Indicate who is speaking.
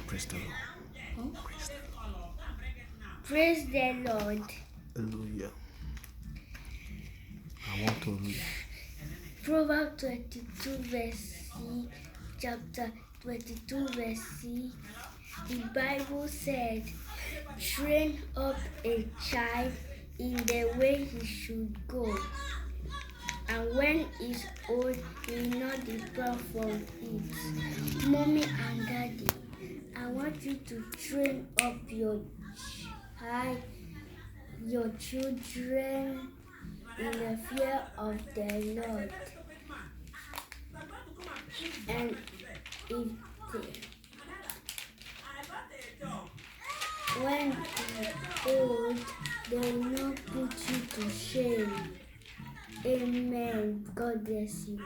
Speaker 1: Praise the Lord.
Speaker 2: Huh?
Speaker 1: Praise the Lord.
Speaker 2: Praise the Lord.
Speaker 1: Hallelujah. I want to read.
Speaker 2: Proverbs 22 verse 6, chapter 22 verse 6. The Bible said, train up a child in the way he should go, and when he's old, he will not depart from it. Mommy and Daddy, I want you to train up your children in the fear of the Lord. And when they're old, they will not put you to shame. Amen. God bless you.